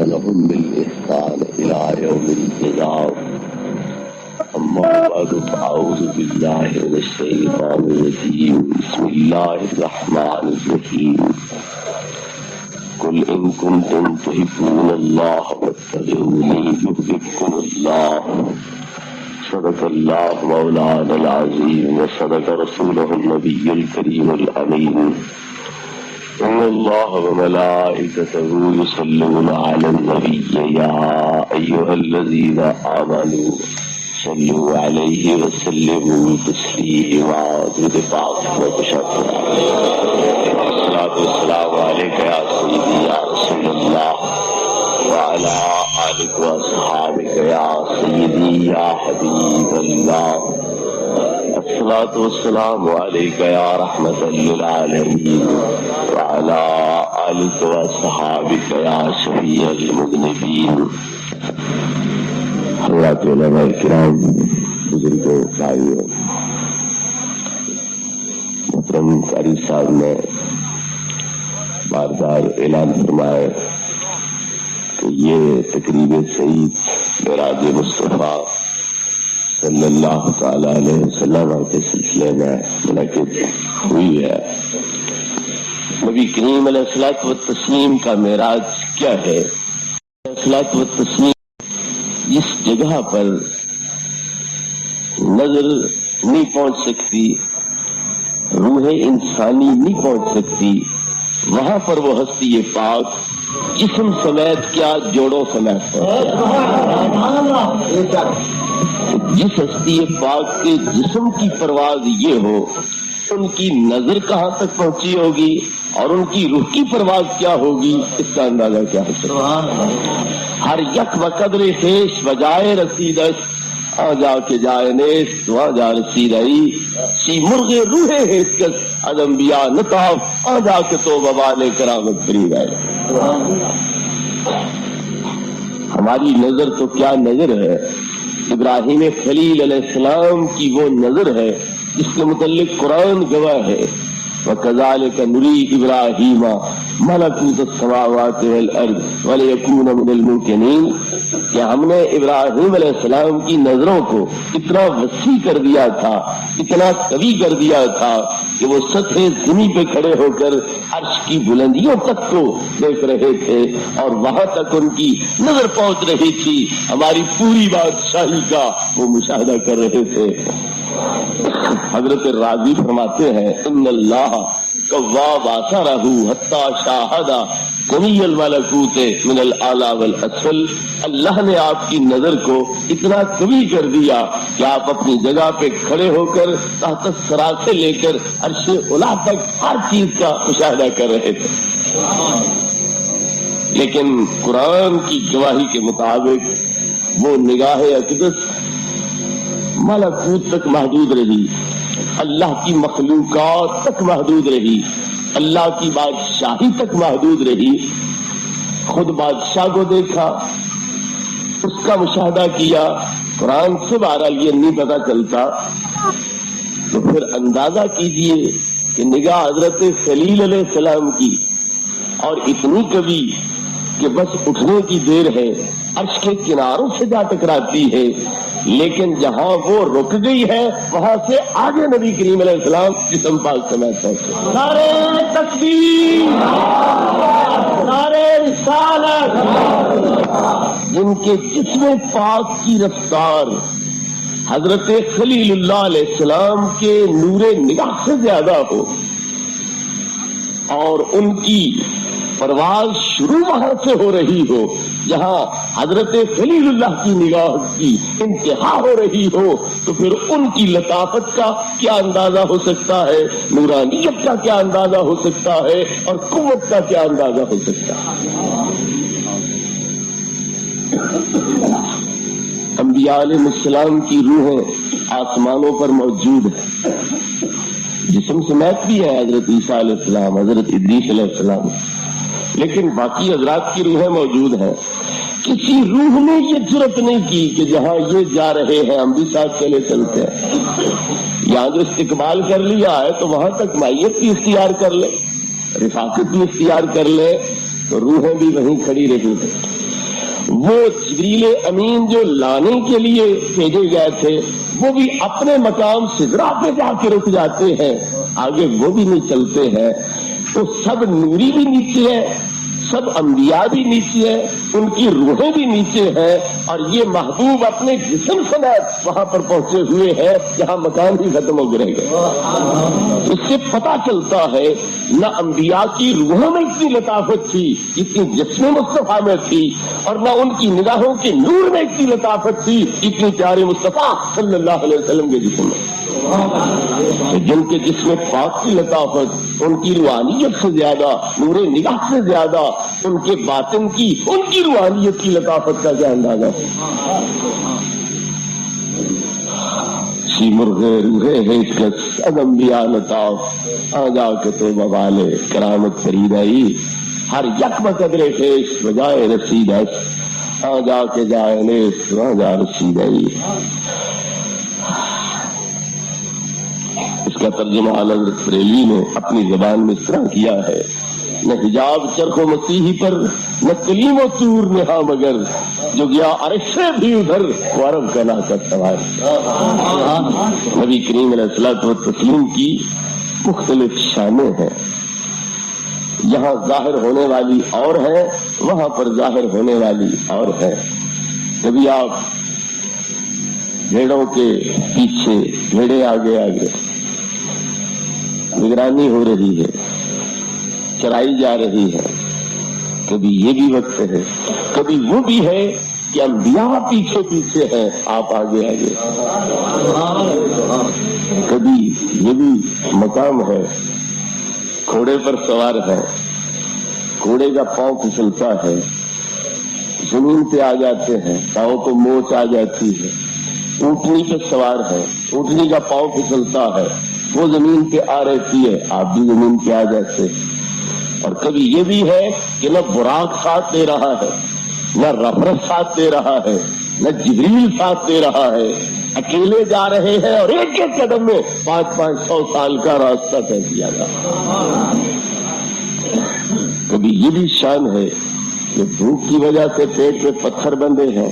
لهم بالإحسان إلى يوم الجزاء. أما بعد فأعوذ بالله من الشيطان الرجيم. بسم الله الرحمن الرحيم. قل إن كنتم تحبون الله فاتبعوني يحببكم الله. صدق الله مولانا العظيم وصدق رسوله النبي الكريم الأمين. إن الله وملائكته يصلون على النبي يا أيها الذين آمنوا صلوا عليه وسلموا تسليما. الصلاة والسلام عليك يا سيدي يا رسول الله وعلى آلك وأصحابك يا سيدي يا حبيب الله. الصلاة والسلام عليك يا رحمة للعالمين وعلى آلك وأصحابك يا شفيع المذنبين. حضرات علماء کرام، بزرگوں، بھائیوں، محترم قاری صاحب نے بار بار اعلان فرمایا کہ یہ تقریب سعید معراج مصطفیٰ صلی اللہ تعالی علیہ وسلم کے سلسلے میں منعقد ہوئی ہے. نبی کریم علیہ الصلوۃ والتسلیم کا معراج کیا ہے؟ الصلوۃ والتسلیم جس جگہ پر نظر نہیں پہنچ سکتی، روح انسانی نہیں پہنچ سکتی، وہاں پر وہ ہستی پاک جسم سمیت کیا جوڑوں سمیت جس ہستی پاک کے جسم کی پرواز یہ ہو، ان کی نظر کہاں تک پہنچی ہوگی اور ان کی روح کی پرواز کیا ہوگی، اس کا اندازہ کیا ہو سکتا ہے. ہر یک وقدر خیش بجائے رسیدش آ جا کے جائے نیش وہاں جا رسیدئی سی مرغ روح حسکس از انبیاء نتاف آ جا کے تو ببال کرامت فری گئے. ہماری نظر تو کیا نظر ہے، ابراہیم خلیل علیہ السلام کی وہ نظر ہے جس کے متعلق قرآن گواہ ہے وَكَذَلِكَ نُرِي إِبْرَاهِيمَ مَلَكُوتَ السَّمَاوَاتِ وَالْأَرْضِ وَلِيَكُونَ مِنَ الْمُوقِنِينَ کہ ہم نے ابراہیم علیہ السلام کی نظروں کو اتنا وسیع کر دیا تھا، اتنا قوی کر دیا تھا کہ وہ سطح زمین پہ کھڑے ہو کر عرش کی بلندیوں تک کو دیکھ رہے تھے اور وہاں تک ان کی نظر پہنچ رہی تھی. ہماری پوری بادشاہی کا وہ مشاہدہ کر رہے تھے. حضرت راضی فرماتے ہیں ان اللہ قواب آثارہ حتی شاہدہ جمیع الملکوت من الاعلی والاسفل. اللہ نے آپ کی نظر کو اتنا قوی کر دیا کہ آپ اپنی جگہ پہ کھڑے ہو کر تحت الثری سے لے کر عرش اعلیٰ تک ہر چیز کا مشاہدہ کر رہے تھے. لیکن قرآن کی گواہی کے مطابق وہ نگاہ اقدس ملکوت تک محدود رہی، اللہ کی مخلوقات تک محدود رہی، اللہ کی بادشاہی تک محدود رہی. خود بادشاہ کو دیکھا، اس کا مشاہدہ کیا. قرآن سے بہرحال یہ نہیں پتہ چلتا، تو پھر اندازہ کیجئے کہ نگاہ حضرت خلیل علیہ السلام کی اور اتنی کبھی کہ بس اٹھنے کی دیر ہے، عرش کے کناروں سے جا ٹکراتی ہے، لیکن جہاں وہ رک گئی ہے وہاں سے آگے نبی کریم علیہ السلام جسم پاک سمیت پہنچے. نعرہ تکبیر، نعرہ رسالت. جن کے جسم پاک کی رفتار حضرت خلیل اللہ علیہ السلام کے نور نگاہ سے زیادہ ہو اور ان کی پرواز شروع وہاں سے ہو رہی ہو جہاں حضرت خلیل اللہ کی نگاہ کی انتہا ہو رہی ہو، تو پھر ان کی لطافت کا کیا اندازہ ہو سکتا ہے، نورانیت کا کیا اندازہ ہو سکتا ہے اور قوت کا کیا اندازہ ہو سکتا ہے. انبیاء علیہ السلام کی روحیں آسمانوں پر موجود ہیں، جسم سمیت بھی ہے حضرت عیسیٰ علیہ السلام، حضرت ادریس علیہ السلام، لیکن باقی حضرات کی روحیں موجود ہیں. کسی روح نے یہ جرت نہیں کی کہ جہاں یہ جا رہے ہیں ہم بھی ساتھ چلے چلتے ہیں. یہاں جو استقبال کر لیا ہے تو وہاں تک مائیت بھی اختیار کر لے، رفاقت بھی اختیار کر لے، تو روحیں بھی وہیں کھڑی رہی ہیں. وہ جبریل امین جو لانے کے لیے بھیجے گئے تھے وہ بھی اپنے مقام سدرا پہ جا کے رک جاتے ہیں، آگے وہ بھی نہیں چلتے ہیں. تو سب نوری بھی نیچے ہے، سب انبیاء بھی نیچے ہے، ان کی روحیں بھی نیچے ہیں، اور یہ محبوب اپنے جسم سمیت وہاں پر پہنچے ہوئے ہیں جہاں مکان ہی ختم ہو گئے. اس سے پتہ چلتا ہے نہ انبیاء کی روحوں میں اتنی لطافت تھی اتنی جسم مصطفیٰ میں تھی، اور نہ ان کی نگاہوں کے نور میں اتنی لطافت تھی اتنی پیارے مصطفیٰ صلی اللہ علیہ وسلم کے جسم میں. جن کے جسم پاک کی لطافت ان کی روحانیت سے زیادہ، نور نگاہ سے زیادہ ان کے باطن کی، ان کی روحانیت کی لطافت کا کیا اندازہ ہے. سی مرغے روحے ہے کس انبیاء لطاف آ جا کے تو بوالے کرامت فرید آئی، ہر یک بقدر خیش بجائے رسید آ جا کے جائے نیس آ جا رسید آئی. اس کا ترجمہ حضرت بریلوی نے اپنی زبان میں اس طرح کیا ہے: نہ حجاب چرخ و مسیحی پر، نہ کلیم و طور نہا، مگر جو گیا عرش سے بھی ادھر وہ عرب کا نا کر سوار. نبی کریم علیہ الصلوۃ والتسلیم کی مختلف شانیں ہیں، یہاں ظاہر ہونے والی اور ہے، وہاں پر ظاہر ہونے والی اور ہے. کبھی آپ بھیڑوں کے پیچھے، بھیڑے آگے آگے، نگرانی ہو رہی ہے، چرائی جا رہی ہے. کبھی یہ بھی وقت ہے، کبھی وہ بھی ہے کہ انبیاء پیچھے پیچھے ہیں، آپ آگے آگے. کبھی یہ بھی مقام ہے، گھوڑے پر سوار ہے، گھوڑے کا پاؤں پھسلتا ہے، زمین پہ آ جاتے ہیں، پاؤں کو موچ آ جاتی ہے. اونٹنی پہ سوار ہے، اونٹنی کا پاؤں پھسلتا ہے، وہ زمین پہ آ رہتی ہے، آپ بھی زمین پہ آ جاتے. اور کبھی یہ بھی ہے کہ نہ براق ساتھ دے رہا ہے، نہ رفرت ساتھ دے رہا ہے، نہ جبریل ساتھ دے رہا ہے، اکیلے جا رہے ہیں اور ایک ایک قدم میں 500 سال کا راستہ طے کیا جا رہا. کبھی یہ بھی شان ہے کہ بھوک کی وجہ سے پیٹ میں پتھر بندھے ہیں،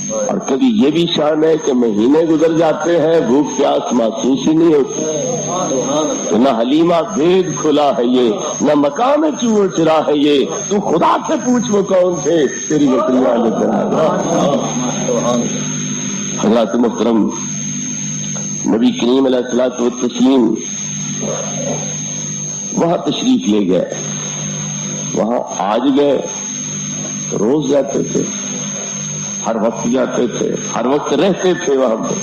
اور کبھی یہ بھی شان ہے کہ مہینے گزر جاتے ہیں بھوک پیاس محسوس ہی نہیں ہوتی. نہ حلیمہ بھید کھلا ہے یہ، نہ مقام چوہ چرا ہے یہ، تو خدا سے پوچھ وہ کون تھے تیری بکریاں لے. حضرات محترم، نبی کریم علیہ الصلوۃ والتسلیم وہاں تشریف لے گئے، وہاں آج گئے، روز جاتے تھے، ہر وقت جاتے تھے، ہر وقت رہتے تھے وہاں پہ.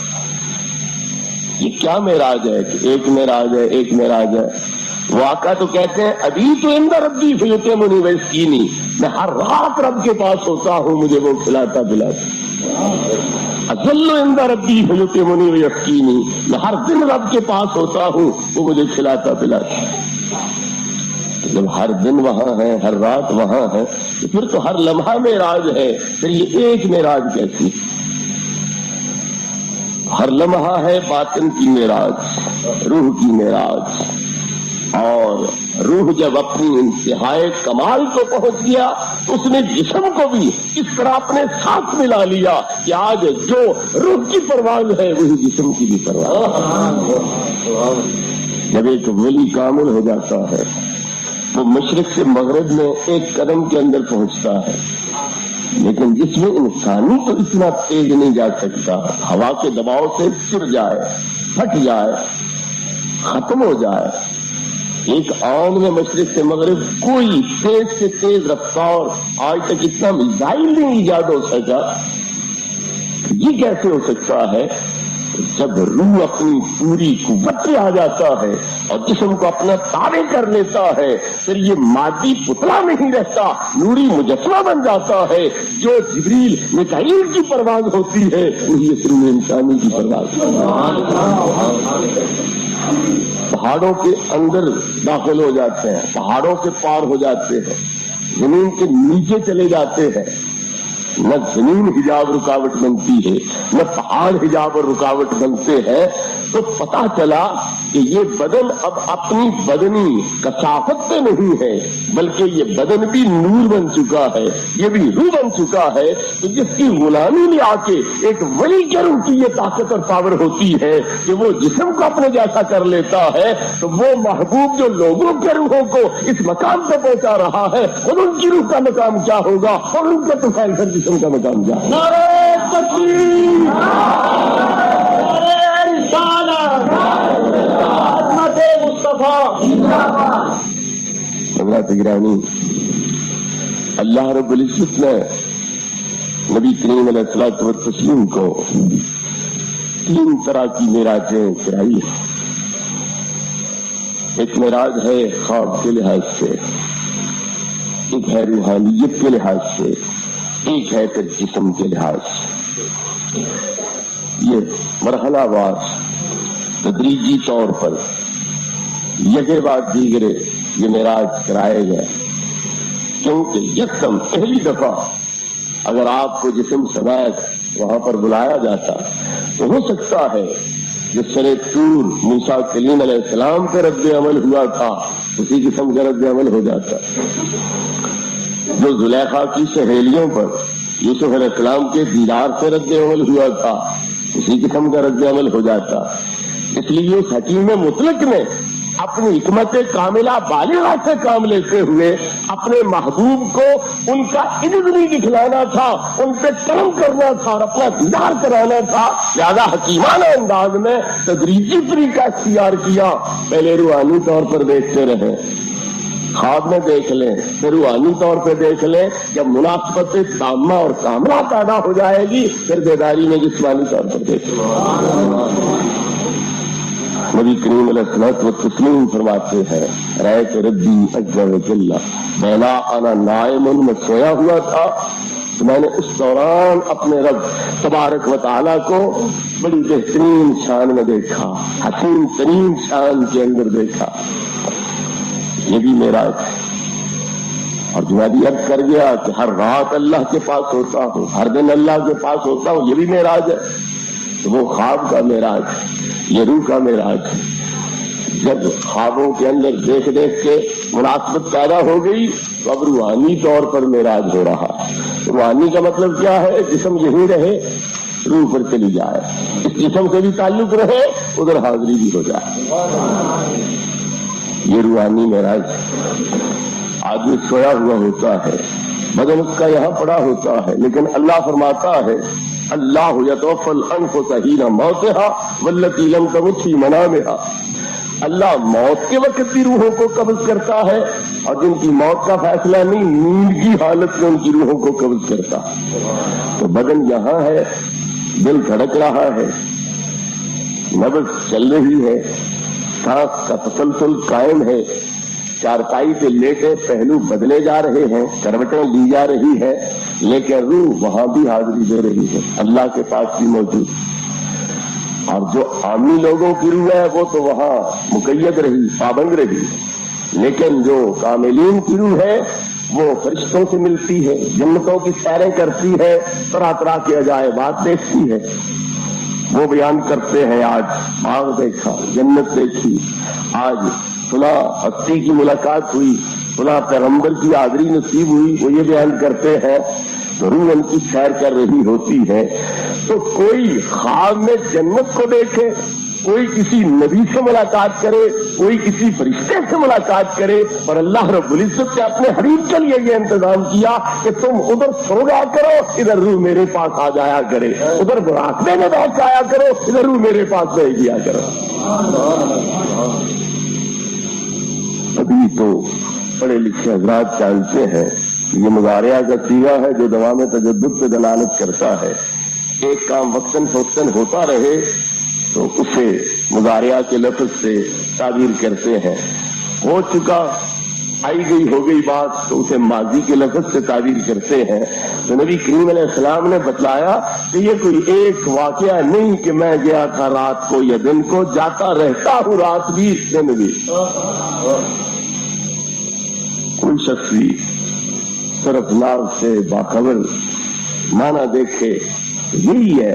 یہ کیا معراج ہے کہ ایک معراج ہے، ایک معراج ہے. وہ آقا تو کہتے ہیں ابھی تو اندر ربی فیطعمنی ویسقینی، میں ہر رات رب کے پاس ہوتا ہوں، مجھے وہ کھلاتا پلاتا. اظل عند ربی فیطعمنی ویسقینی، میں ہر دن رب کے پاس ہوتا ہوں، وہ مجھے کھلاتا پلاتا. جب ہر دن وہاں ہے، ہر رات وہاں ہے، تو پھر تو ہر لمحہ معراج ہے. پھر یہ ایک معراج کیسی؟ ہر لمحہ ہے باطن کی معراج، روح کی معراج. اور روح جب اپنی انتہائی کمال کو پہنچ گیا، اس نے جسم کو بھی اس طرح اپنے ساتھ ملا لیا کہ آج جو روح کی پرواز ہے وہی جسم کی بھی پرواز. جب ایک ولی کامل ہو جاتا ہے وہ مشرق سے مغرب میں ایک قدم کے اندر پہنچتا ہے، لیکن جس میں انسانی تو اتنا تیز نہیں جا سکتا، ہوا کے دباؤ سے چر جائے، پھٹ جائے، ختم ہو جائے. ایک آن میں مشرق سے مغرب کوئی تیز سے تیز رفتار آج تک اتنا میزائل نہیں ایجاد ہو سکا. یہ کیسے ہو سکتا ہے؟ جب روح اپنی پوری قوت پہ آ جاتا ہے اور جسم کو اپنا تابع کر لیتا ہے، پھر یہ مادی پتلا نہیں رہتا، نوری مجسمہ بن جاتا ہے. جو جبریل میکائیل کی پرواز ہوتی ہے وہی روح انسانی کی پرواز. پہاڑوں کے اندر داخل ہو جاتے ہیں، پہاڑوں کے پار ہو جاتے ہیں، زمین کے نیچے چلے جاتے ہیں. نہ زمین حجاب رکاوٹ بنتی ہے، نہ پہاڑ حجاب اور رکاوٹ بنتے ہیں. تو پتا چلا کہ یہ بدن اب اپنی بدنی کثافت پہ نہیں ہے، بلکہ یہ بدن بھی نور بن چکا ہے، یہ بھی روح بن چکا ہے، تو جس کی غلامی میں آ کے ایک ولی کے روح کی یہ طاقت اور پاور ہوتی ہے کہ وہ جسم کو اپنے جیسا کر لیتا ہے، تو وہ محبوب جو لوگوں کے روحوں کو اس مقام پہ پہنچا رہا ہے، اور ان کی روح کا مقام کیا ہوگا اور ان کے طوفان کر جسم کا مقام کیا ہوگا؟ نعرہ تکبیر، نعرہ رسالت، عظمت مصطفیٰ۔ حضرات گرامی، اللہ رب العزت نے نبی کریم علیہ الصلوۃ والتسلیم کو 3 طرح کی معراجیں کرائی ہیں۔ ایک معراج ہے خواب کے لحاظ سے، ایک ہے روحانیت کے لحاظ سے، ایک ہے پھر جسم کے لحاظ سے۔ یہ مرحلہ وار تدریجی طور پر یکے بعد دیگرے یہ معراج کرائے گئے، کیونکہ یکدم پہلی دفعہ اگر آپ کو جسم سمیت وہاں پر بلایا جاتا تو ہو سکتا ہے جس طرح طور موسیٰ کلیم علیہ السلام پہ رد عمل ہوا تھا اسی قسم کا رد عمل ہو جاتا، جو زلیخا کی سہیلیوں پر یوسف علیہ السلام کے دیدار سے رد عمل ہوا تھا اسی قسم کا رد عمل ہو جاتا۔ اس لیے اس حکیم مطلق نے اپنی حکمت کاملہ بالغہ سے کام لیتے ہوئے اپنے محبوب کو ان کا عجز نہیں دکھلانا تھا، ان پہ کرم کرنا تھا اور اپنا دیدار کرانا تھا، لہذا حکیمانہ انداز میں تدریجی طریقہ اختیار کیا۔ پہلے روحانی طور پر دیکھتے رہے، خواب میں دیکھ لیں، پھر روحانی طور پہ دیکھ لیں، جب مناسبت تامہ اور کاملہ پیدا ہو جائے گی پھر بیداری میں جسمانی طور پر دیکھ لیں۔ نبی کریم علیہ الصلوۃ والتسلیم فرماتے ہیں رأیت ربی عز وجل بینا انا نائم، میں سویا ہوا تھا تو میں نے اس دوران اپنے رب تبارک و تعالیٰ کو بڑی بہترین شان میں دیکھا، حسین ترین شان کے اندر دیکھا۔ یہ بھی معراج ہے۔ اور جو میں بھی عرض کر گیا کہ ہر رات اللہ کے پاس ہوتا ہوں، ہر دن اللہ کے پاس ہوتا ہوں، یہ بھی معراج ہے۔ تو وہ خواب کا معراج ہے، یہ روح کا معراج ہے۔ جب خوابوں کے اندر دیکھ دیکھ کے مناسبت پیدا ہو گئی تو اب روحانی طور پر معراج ہو رہا ہے۔ روحانی کا مطلب کیا ہے؟ جسم یہیں رہے، روح پر چلی جائے، اس جسم سے بھی تعلق رہے، ادھر حاضری بھی ہو جائے۔ یہ روحانی معراج ہے۔ آدمی سویا ہوا ہوتا ہے، بدن اس کا یہاں پڑا ہوتا ہے، لیکن اللہ فرماتا ہے اللہ یتوفی الانفس حین موتها والتی لم تمت فی منامها۔ اللہ موت کے وقت بھی روحوں کو قبض کرتا ہے، اور جن کی موت کا فیصلہ نہیں، نیند کی حالت میں ان کی روحوں کو قبض کرتا ہے۔ تو بدن یہاں ہے، دل دھڑک رہا ہے، نبض چل رہی ہے، سانس کا تسلسل قائم ہے، چارپائی پہ لیٹے پہلو بدلے جا رہے ہیں، کروٹیں لی جا رہی ہے، لیکن روح وہاں بھی حاضری دے رہی ہے، اللہ کے پاس بھی موجود۔ اور جو عامی لوگوں کی روح ہے وہ تو وہاں مقید رہی، پابند رہی، لیکن جو کاملین کی روح ہے وہ فرشتوں سے ملتی ہے، جنتوں کی سیریں کرتی ہے، طرح طرح کے عجائبات دیکھتی ہے۔ وہ بیان کرتے ہیں آج باغ دیکھا، جنت دیکھی، آج فلاں ہستی کی ملاقات ہوئی، فلاں پیغمبر کی حاضری نصیب ہوئی، وہ یہ بیان کرتے ہیں، تو روح ان کی سیر کر رہی ہوتی ہے۔ تو کوئی خواب میں جنت کو دیکھے، کوئی کسی نبی سے ملاقات کرے، کوئی کسی فرشتے سے ملاقات کرے، اور اللہ رب العزت نے اپنے حبیب کے لیے یہ انتظام کیا کہ تم ادھر سو جایا کرو، ادھر روح میرے پاس آ جایا کرے، ادھر مراقبے میں بیٹھ جایا کرو، ادھر روح میرے پاس بھیج دیا کرو۔ ابھی تو پڑھے لکھے حضرات جانتے ہیں یہ مضارعہ کا صیغہ ہے جو دوام تجدد پہ دلالت کرتا ہے۔ ایک کام وقتاً فوقتاً ہوتا رہے تو اسے مضارعہ کے لفظ سے تعبیر کرتے ہیں۔ ہو چکا، آئی گئی ہو گئی بات تو اسے ماضی کے لفظ سے تعبیر کرتے ہیں۔ تو نبی کریم علیہ السلام نے بتلایا کہ یہ کوئی ایک واقعہ نہیں کہ میں گیا تھا رات کو یا دن کو، جاتا رہتا ہوں رات بھی دن بھی۔ کوئی شخص بھی صرف نام سے باخبر مانا دیکھے، یہی ہے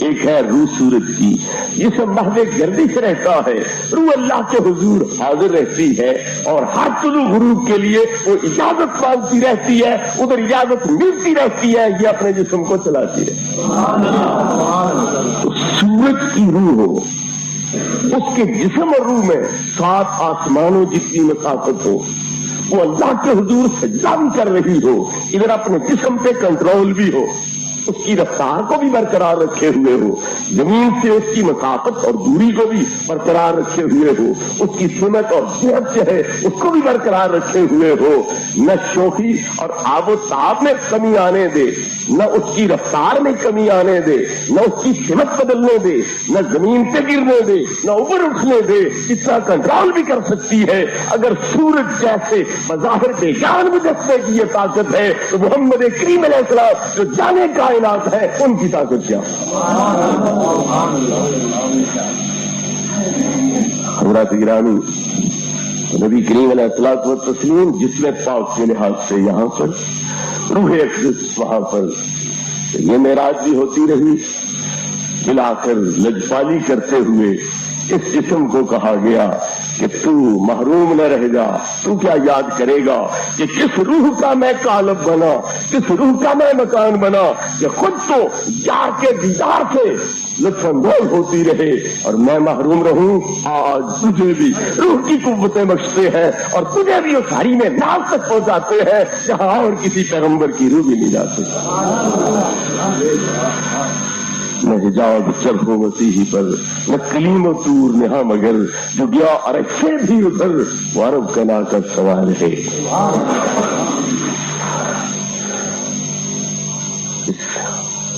ایک ہے روح سورج کی، جسم محض گردش رہتا ہے، روح اللہ کے حضور حاضر رہتی ہے اور ہر طلوع غروب کے لیے وہ اجازت مانگتی رہتی ہے، ادھر اجازت ملتی رہتی ہے، یہ اپنے جسم کو چلاتی ہے۔ تو سورج کی روح ہو، اس کے جسم اور روح میں 7 آسمانوں جتنی مسافت ہو، وہ اللہ کے حضور سجدہ بھی کر رہی ہو، ادھر اپنے جسم پہ کنٹرول بھی ہو، اس کی رفتار کو بھی برقرار رکھے ہوئے ہو، زمین سے اس کی مسافت اور دوری کو بھی برقرار رکھے ہوئے ہو، اس کی سمت اور صحت جو ہے اس کو بھی برقرار رکھے ہوئے ہو، نہ شوخی اور آب و تاب میں کمی آنے دے، نہ اس کی رفتار میں کمی آنے دے، نہ اس کی سمت بدلنے دے، نہ زمین پہ گرنے دے، نہ اوپر اٹھنے دے، اتنا کنٹرول بھی کر سکتی ہے۔ اگر سورج جیسے بظاہر بے جان مجسمے کی یہ طاقت ہے تو محمد کریم علیہ السلام جو جانے کائنات ہے ان کی طاقت کیا؟ حضرات گرامی، نبی کریم علیہ الصلوۃ والتسلیم جسم پاک کے لحاظ سے یہاں پر، روح اقدس وہاں پر، یہ معراج بھی ہوتی رہی، بالآخر لجپالی کرتے ہوئے اس جسم کو کہا گیا کہ تو محروم نہ رہ جا، تو کیا یاد کرے گا کہ کس روح کا میں قالب بنا، کس روح کا میں مکان بنا کہ خود تو یار کے دیدار سے لطف اندوز ہوتی رہے اور میں محروم رہوں۔ آج تجھے بھی روح کی قوتیں بخشتے ہیں اور تجھے بھی اس ہری میں ناز تک پہنچاتے ہیں جہاں اور کسی پیغمبر کی روح بھی نہیں جاتی۔ نہ حجاب چرخ و مسیحی پر، نہ کلیم و طور نہاں مگر، جو گیا عرب سے بھی ادھر وہ عرب کا ناقد سوال ہے۔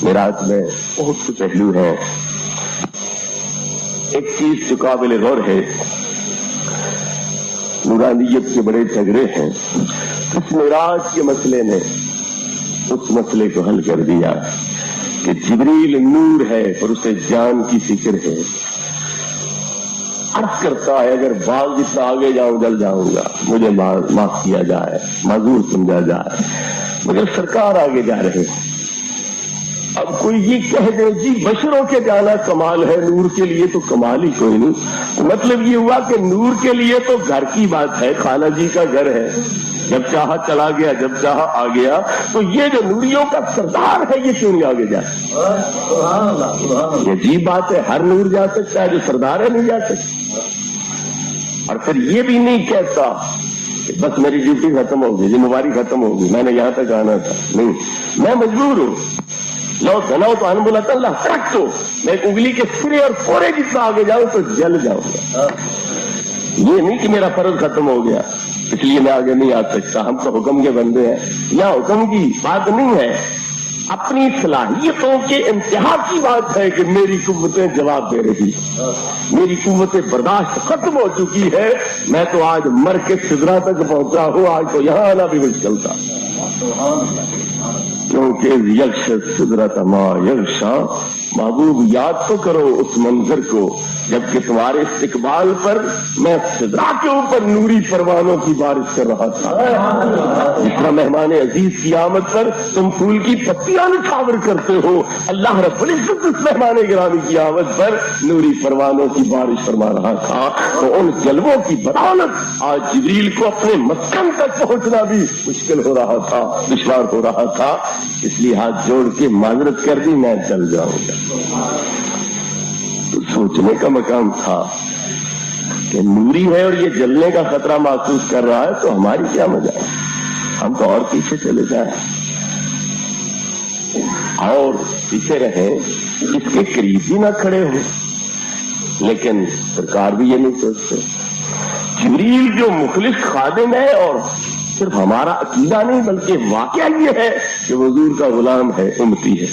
معراج میں بہت سے پہلو ہیں، ایک چیز جو قابل غور ہے، نورانیت کے بڑے جھگڑے ہیں، اس معراج کے مسئلے نے اس مسئلے کو حل کر دیا کہ جبریل نور ہے اور اسے جان کی فکر ہے، عرض کرتا ہے اگر بال جتنا آگے جاؤں جل جاؤں گا، مجھے معاف کیا جائے، معذور سمجھا جائے، مگر سرکار آگے جا رہے ہیں۔ اب کوئی یہ کہہ دے جی بشروں کے جانا کمال ہے، نور کے لیے تو کمال ہی کوئی نہیں، مطلب یہ ہوا کہ نور کے لیے تو گھر کی بات ہے، خالہ جی کا گھر ہے، جب چاہا چلا گیا، جب چاہا آ گیا، تو یہ جو نوریوں کا سردار ہے یہ کیوں نہیں آگے جائے؟ یہ عجیب بات ہے، ہر نور جا سکتا ہے، جو سردار ہے نہیں جا سکتا۔ اور پھر یہ بھی نہیں کہتا کہ بس میری ڈیوٹی ختم ہوگی، ذمہ داری ختم ہوگی، میں نے یہاں تک آنا تھا، نہیں، میں مجبور ہوں، لو گناؤ تو ان بولا اللہ ترک تو میں انگلی کے سرے اور پورے جتنا آگے جاؤں تو جل جاؤں گا۔ یہ نہیں کہ میرا فرض ختم ہو گیا اس لیے میں آگے نہیں آ سکتا، ہم تو حکم کے بندے ہیں، یا حکم کی بات نہیں ہے، اپنی صلاحیتوں کے انتہا کی بات ہے کہ میری قوتیں جواب دے رہی، میری قوت برداشت ختم ہو چکی ہے، میں تو آج مر کے سدرا تک پہنچا ہوں، آج تو یہاں آنا بھی مشکل تھا، کیونکہ یکش سدرت ما یکشا، محبوب یاد تو کرو اس منظر کو جبکہ تمہارے استقبال پر میں سدرا کے اوپر نوری پروانوں کی بارش کر رہا تھا، جس طرح مہمان عزیز کی آمد پر تم پھول کی پتیاں نچھاور کرتے ہو، اللہ رب العزت اس مہمان گرامی کی آمد پر نوری پروانوں کی بارش فرما رہا تھا۔ تو ان جلووں کی بدولت آج جبریل کو اپنے مسکن تک پہنچنا بھی مشکل ہو رہا تھا، دشوار ہو رہا تھا، اس لیے ہاتھ جوڑ کے معذرت کر دی، میں چل جاؤں گا۔ تو سوچنے کا مقام تھا کہ نوری ہے اور یہ جلنے کا خطرہ محسوس کر رہا ہے تو ہماری کیا مزہ ہے، ہم تو اور پیچھے چلے جائیں اور پیچھے رہیں، اس کے قریب بھی نہ کھڑے ہو، لیکن سرکار بھی یہ نہیں سوچتے۔ جبریل جو مخلص خادم ہے اور صرف ہمارا عقیدہ نہیں بلکہ واقعہ یہ ہے کہ حضور کا غلام ہے، امتی ہے،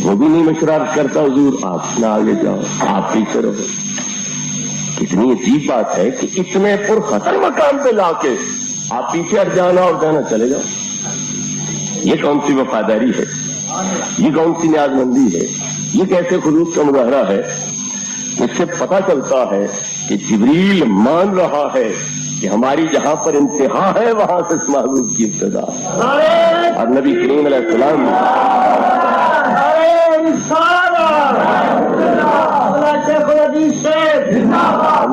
وہ بھی نہیں مشورہ کرتا حضور آپ نہ آگے جاؤ، آپ پیچھے رہو۔ کتنی عجیب بات ہے کہ اتنے پر خطر مقام پہ لا کے آپ پیچھے ہٹ جانا اور کہنا چلے جاؤ، یہ کون سی وفاداری ہے، یہ کون سی نیاز مندی ہے، یہ کیسے خلوص کا مظاہرہ ہے؟ اس سے پتہ چلتا ہے کہ جبریل مان رہا ہے کہ ہماری جہاں پر انتہا ہے وہاں سے اس محبوب کی ابتدا، اور نبی کریم علیہ السلام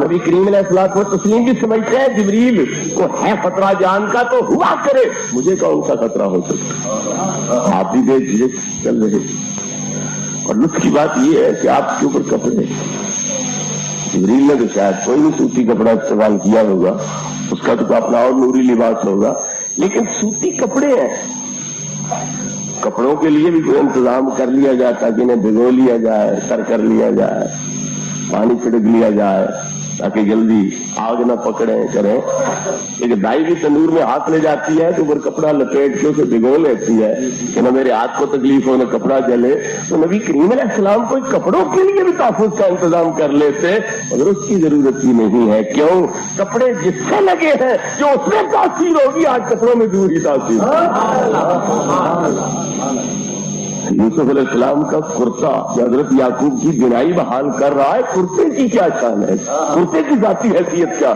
نبی کریم علیہ الصلوۃ والتسلیم بھی سمجھتے ہیں جبریل کو ہے خطرہ جان کا تو ہوا کرے، مجھے کون سا خطرہ ہو سکتا؟ آپ بھی بے جھجک چل رہے، اور لطف کی بات یہ ہے کہ آپ کے اوپر کپڑے، جبریل نے تو شاید کوئی نہیں سوتی کپڑا استعمال کیا ہوگا، اس کا تو اپنا اور نوری لباس ہوگا، لیکن سوتی کپڑے ہیں، کپڑوں کے لیے بھی کوئی انتظام کر لیا جائے تاکہ انہیں بھگو لیا جائے، تر کر لیا جائے، پانی چھڑک لیا جائے تاکہ جلدی آگ نہ پکڑیں کریں۔ ایک دائی بھی تندور میں ہاتھ لے جاتی ہے تو اوپر کپڑا لپیٹ کے اسے بھگو لیتی ہے کہ نہ میرے ہاتھ کو تکلیف ہو نہ کپڑا جلے، تو نبی کریم علیہ السلام کوئی کپڑوں کے لیے بھی تحفظ کا انتظام کر لیتے مگر اس کی ضرورت ہی نہیں ہے۔ کیوں؟ کپڑے جس سے لگے ہیں جو اس میں تاثیر ہوگی آج کپڑوں میں دور ہی تاثیر۔ یوسف علیہ السلام کا کرتا جو حضرت یعقوب کی بنائی بحال کر رہا ہے، کرتے کی کیا شان ہے، کرتے کی ذاتی حیثیت کیا؟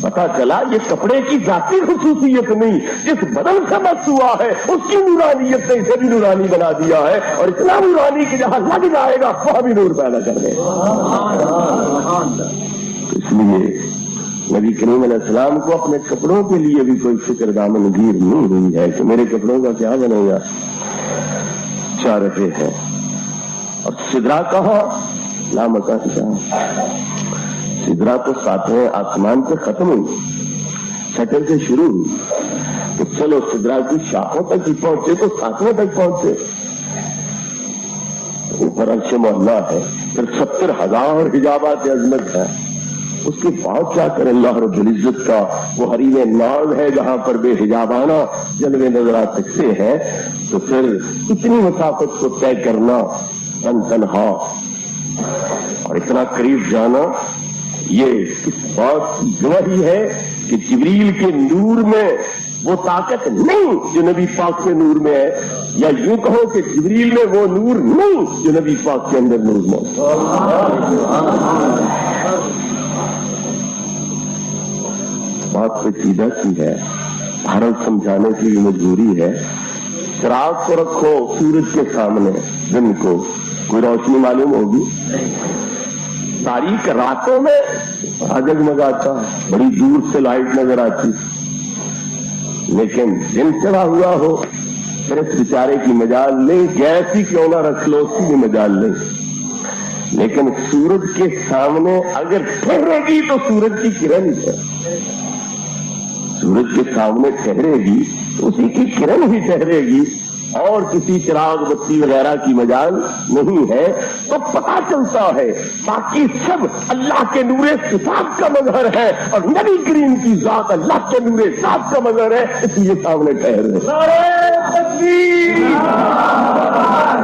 پتا چلا یہ کپڑے کی ذاتی خصوصیت نہیں، جس بدن سے بس ہوا ہے اس کی نورانیت نے اسے بھی نورانی بنا دیا ہے، اور اتنا نورانی کہ جہاں لگ جائے گا وہاں بھی نور پیدا کر دے۔ اس لیے نبی کریم علیہ السلام کو اپنے کپڑوں کے لیے بھی کوئی فکر دامن گیر نہیں ہوئی ہے کہ میرے کپڑوں کا کیا بنے گا۔ چاہ رہے ہیں، اور سدرا کہاں؟ لامکان کہاں؟ سدرا تو ساتویں آسمان سے ختم ہوئی، چھٹے سے شروع ہوئی، تو چلو سدرا کی شاخوں تک ہی پہنچے تو ساتویں تک پہنچے، اوپر عرش مولا ہے، پھر 70,000 حجابات عظمت ہے، اس کے بعد کیا کرے اللہ رب العزت کا وہ حریم ناز ہے جہاں پر بے حجابانہ جلوے نظر آ سکتے ہیں، تو پھر اتنی مسافت کو طے کرنا تنہا اور اتنا قریب جانا، یہ کس بات کی گواہی ہے کہ جبریل کے نور میں وہ طاقت نہیں جو نبی پاک کے نور میں ہے، یا یوں کہو کہ جبریل میں وہ نور نہیں جو نبی پاک کے اندر نور میں۔ بات پہ سیدھا سی ہے، بھارت سمجھانے کی بھی مجبوری ہے۔ چراغ کو رکھو سورج کے سامنے، دن کو کوئی روشنی معلوم ہوگی؟ تاریک راتوں میں جگمگاتا، بڑی دور سے لائٹ نظر آتی، لیکن دن چڑھا ہوا ہو پھر اس بیچارے کی مجال نہیں، گیس ہی کیوں نہ رکھ لو اس کی بھی مجال نہیں، لیکن سورج کے سامنے اگر ٹھہرے گی تو سورج کی کرن ہے، سورج کے سامنے ٹھہرے گی تو اسی کی کرن ہی ٹھہرے گی، اور کسی چراغ بتی وغیرہ کی مجال نہیں ہے، تو پتا چلتا ہے باقی سب اللہ کے نور صفات کا مظہر ہے اور نبی کریم کی ذات اللہ کے نور ذات کا مظہر ہے، اس لیے سامنے ٹھہر رہے۔ نعرہ تکبیر،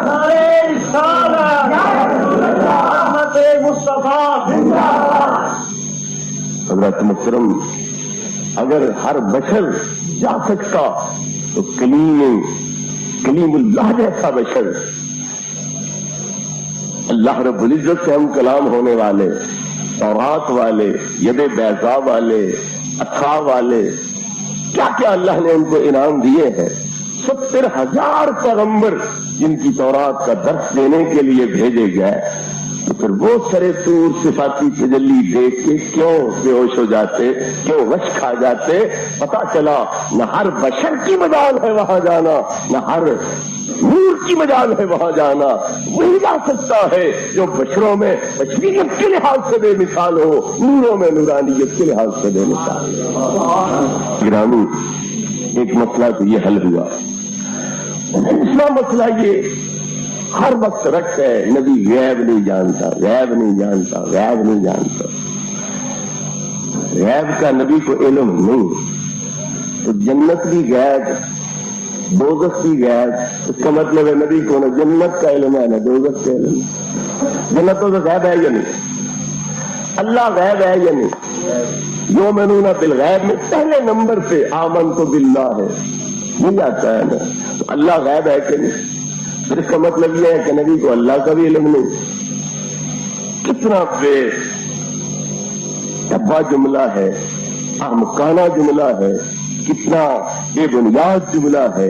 نعرہ رسالت، رحمت مصطفیٰ زندہ باد۔ حضرت محترم، اگر ہر بشر جا سکتا تو کلیم اللہ جیسا بشر، اللہ رب العزت سے ہم کلام ہونے والے، تورات والے، ید بیضاء والے، اطھا والے، کیا کیا اللہ نے ان کو انعام دیے ہیں، 70,000 پیغمبر جن کی تورات کا درس دینے کے لیے بھیجے گئے، تو پھر وہ سرے طور صفاتی تجلی دیکھ کے کیوں بے ہوش ہو جاتے، کیوں وش کھا جاتے؟ پتا چلا نہ ہر بشر کی مجال ہے وہاں جانا، نہ ہر نور کی مجال ہے وہاں جانا، وہی جا سکتا ہے جو بشروں میں بشریت کے لحاظ سے بے مثال ہو، نوروں میں نورانیت کے لحاظ سے بے مثال۔ گرامی، ایک مسئلہ تو یہ حل ہوا، دوسرا مسئلہ یہ ہر وقت رکھ ہے نبی غیب نہیں جانتا، غیب نہیں جانتا، غیب نہیں جانتا، غیب کا نبی کو علم نہیں، تو جنت بھی غیب، دوزخ بھی غیب، اس کا مطلب ہے نبی کو نہ جنت کا علم ہے نہ دوزخ کا علم۔ جنت تو غیب ہے یا نہیں؟ اللہ غیب ہے یا نہیں؟ یؤمنون بالغیب میں پہلے نمبر پہ آمنت باللہ ہے، نہیں آتا ہے نا، تو اللہ غیب ہے کہ نہیں؟ پھر اس کا مطلب یہ ہے کہ نبی کو اللہ کا بھی علم نہیں۔ کتنا بے دبا جملہ ہے، احمقانہ جملہ ہے، کتنا بے بنیاد جملہ ہے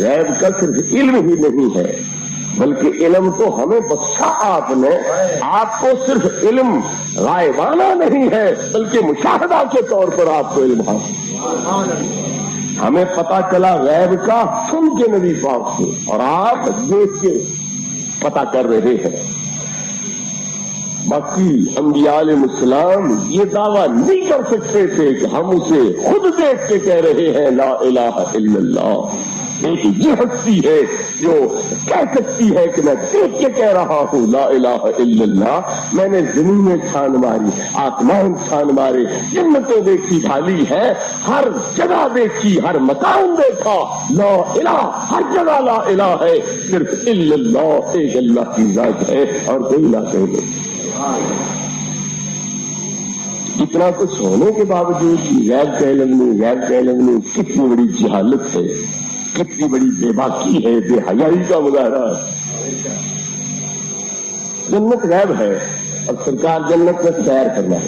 غیب کا صرف علم ہی نہیں ہے بلکہ علم تو ہمیں بخشا آپ نے. آپ کو صرف علم غائبانہ نہیں ہے بلکہ مشاہدہ کے طور پر آپ کو علم حاصل. ہمیں پتا چلا غیب کا سن کے نبی پاک سے اور آپ دیکھ کے پتا کر رہے ہیں. باقی انبیاء علیہ السلام یہ دعویٰ نہیں کر سکتے تھے کہ ہم اسے خود دیکھ کے کہہ رہے ہیں لا الہ الا اللہ. ایک یہ ہستی ہے جو کہہ سکتی ہے کہ میں دیکھ کے کہہ رہا ہوں لا الہ الا اللہ. میں نے زمینیں چھان ماری, آسمان چھان مارے, جنتیں دیکھی خالی ہے, ہر جگہ دیکھی, ہر مکان دیکھا, لا الہ ہر جگہ لا الہ ہے, صرف الا اللہ ایک اللہ کی ذات ہے اور کوئی نہ کہے. اتنا کچھ ہونے کے باوجود غیب کا علم نہیں, غیب کا علم نہیں, کتنی بڑی جہالت ہے, کتنی بڑی بے باکی ہے, بے حیائی کا مظاہرہ. جنت غیب ہے اور سرکار جنت میں سیر فرما ہے.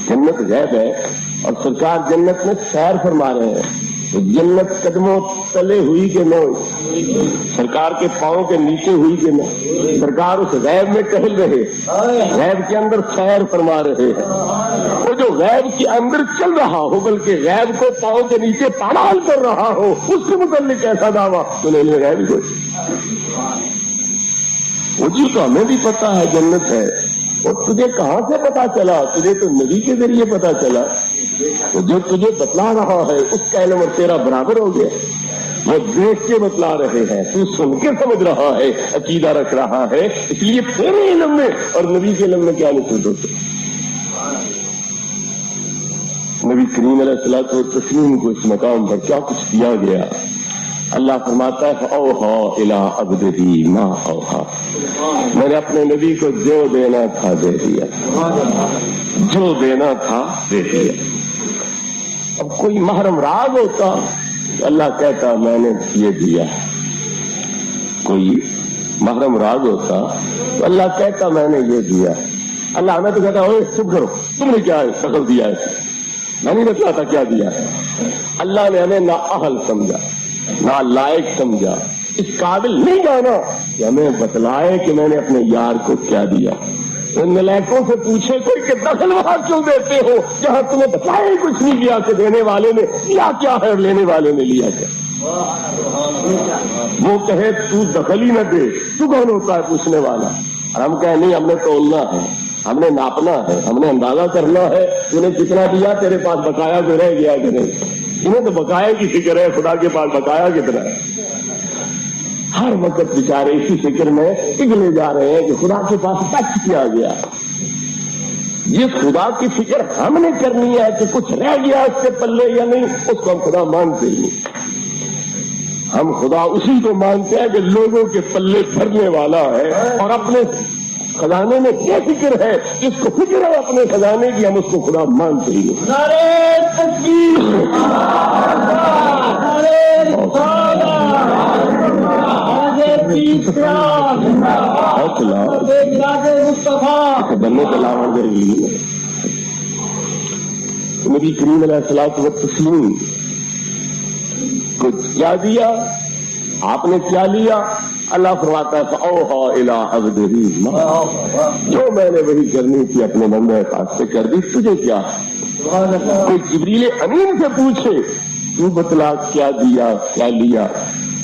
جنت غیب ہے اور سرکار جنت میں سیر فرما رہے ہیں. جنت قدموں تلے ہوئی کہ نہ ہوئی, سرکار کے پاؤں کے نیچے ہوئی کہ نہ, سرکار اس غیب میں ٹہل رہے, غیب کے اندر سیر فرما رہے ہیں. وہ جو غیب کے اندر چل رہا ہو بلکہ غیب کو پاؤں کے نیچے پامال کر رہا ہو, اس کے متعلق ایسا دعویٰ تو نہیں غیب کو. وہ جی تو ہمیں بھی پتا ہے جنت ہے, اور تجھے کہاں سے پتا چلا؟ تجھے تو نبی کے ذریعے پتا چلا. تو جو تجھے بتلا رہا ہے اس کا علم اور تیرا برابر ہو گیا. وہ دیکھ کے بتلا رہے ہیں, تو سن کے سمجھ رہا ہے, عقیدہ رکھ رہا ہے, اس لیے تیرے علم میں اور نبی کے علم میں کیا نسبت ہوتی. نبی کریم علیہ الصلوۃ والتسلیم کو اس مقام پر کیا کچھ دیا گیا. اللہ فرماتا ہے اوحا الی عبدہ ما اوحا, میں نے اپنے نبی کو جو دینا تھا دے دیا, جو دینا تھا دے دیا. اب کوئی محرم راز ہوتا اللہ کہتا میں نے یہ دیا. کوئی محرم راز ہوتا تو اللہ کہتا میں نے یہ دیا. اللہ ہمیں تو کہتا اوے چپ کرو, تم نے کیا دخل دیا ہے, میں نہیں بتلا تھا کیا دیا ہے. اللہ نے ہمیں نہ اہل سمجھا, نہ لائق سمجھا, اس قابل نہیں جانا کہ ہمیں بتلائے کہ میں نے اپنے یار کو کیا دیا. ان ملائکوں سے پوچھے کوئی کہ دخل وہاں کیوں دیتے ہو جہاں تمہیں بتایا ہی کچھ نہیں کیا کہ دینے والے نے لیا کیا ہے اور لینے والے نے لیا کیا. وہ کہے تو دخل ہی نہ دے, تو کون ہوتا ہے پوچھنے والا. اور ہم کہیں نہیں, ہم نے تولنا ہے, ہم نے ناپنا ہے, ہم نے اندازہ کرنا ہے تو نے کتنا دیا, تیرے پاس بقایا تو رہ گیا کہ نہیں. انہیں تو بقایا کی فکر ہے, خدا کے پاس بقایا کتنا ہے. ہر وقت بیچارے اسی فکر میں پگھلے جا رہے ہیں کہ خدا کے پاس ٹچ کیا گیا. یہ خدا کی فکر ہم نے کرنی ہے کہ کچھ رہ گیا اس کے پلے یا نہیں, اس کو ہم خدا مانتے ہی نہیں. ہم خدا اسی کو مانتے ہیں کہ لوگوں کے پلے بھرنے والا ہے اور اپنے خزانے میں کیا فکر ہے, جس کو فکر ہے اپنے خزانے کی, ہم اس کو خدا مانتے ہی نہیں. بننے کا لاؤ نبی کریم علیہ الصلوۃ والتسلیم کو کیا دیا, آپ نے کیا لیا. اللہ فرماتا ہے اوحا الی عبدہ, جو میں نے وہی کرنی تھی اپنے بندے خاص سے کر دی, تجھے کیا. کوئی جبریل امین سے پوچھے تو بتلا کیا دیا کیا لیا,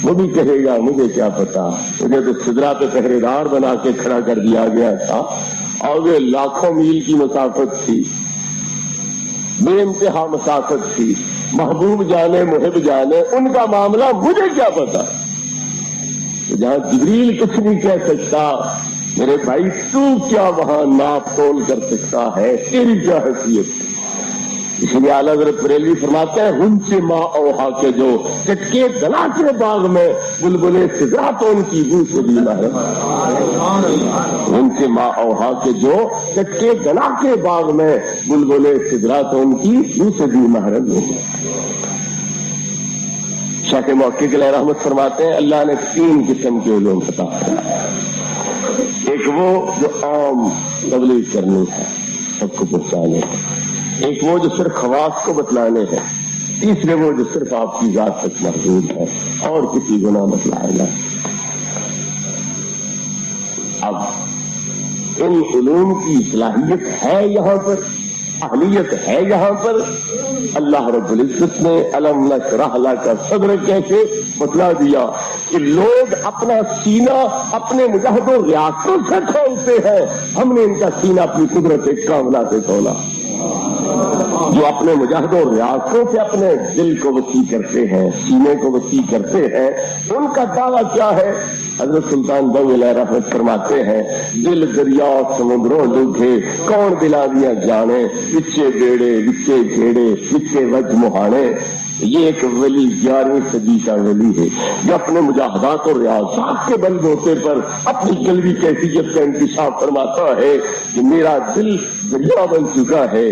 وہ بھی کہے گا مجھے کیا پتا, مجھے تو سدرا پہ پہرے دار بنا کے کھڑا کر دیا گیا تھا اور وہ لاکھوں میل کی مسافت تھی, بے انتہا مسافت تھی, محبوب جانے محب جانے, ان کا معاملہ مجھے کیا پتا. جہاں جبریل کچھ نہیں کہہ سکتا, میرے بھائی تو کیا وہاں ناپ تول کر سکتا ہے, تیری کیا حیثیت. اس لیے اعلیٰ حضرت بریلوی فرماتے ہیں ہن سے ماں اوہا کے جو چٹکے گلا کے باغ میں بلبلے سدرا تو ان کی بو سے بھی محرم. ہن سے ماں اوہا کے جو چٹکے گلا کے باغ میں بلبلے سدرا تو ان کی بو سے بھی محرم ہے. شیخ محقق علیہ رحمت فرماتے ہیں اللہ نے 3 قسم کے علوم عطا فرمائے. ایک وہ جو عام تبلیغ کرنی ہے, سب کو پہنچانے ہے. ایک وہ جو صرف خواص کو بتلانے ہیں, تیسرے وہ جو صرف آپ کی ذات تک محدود ہے اور کسی کو نہ بتلائے گا۔ اب ان علوم کی صلاحیت ہے یہاں پر، اہلیت ہے یہاں پر، اللہ رب العزت نے الم نشرح لک صدرک کیسے بتلا دیا کہ لوگ اپنا سینہ اپنے مجاہد و ریاستوں سے کھولتے ہیں، ہم نے ان کا سینہ اپنی قدرت کاملہ سے کھولا۔ جو اپنے مجاہد و ریاستوں سے اپنے دل کو وسیع کرتے ہیں، سینے کو وسیع کرتے ہیں، ان کا دعویٰ کیا ہے؟ حضرت سلطان بہو علیہ رحمت فرماتے ہیں دل دریا سمندروں ڈوبے کون دلا دیا جانے، بچے بیڑے بچے گھیڑے بچے وج مہانے۔ یہ ایک ولی 11ویں صدی کا ولی ہے جو اپنے مجاہدات اور ریاضات کے بل بوتے پر اپنی قلبی کیفیت کا انکشاف فرماتا ہے کہ میرا دل دریا بن چکا ہے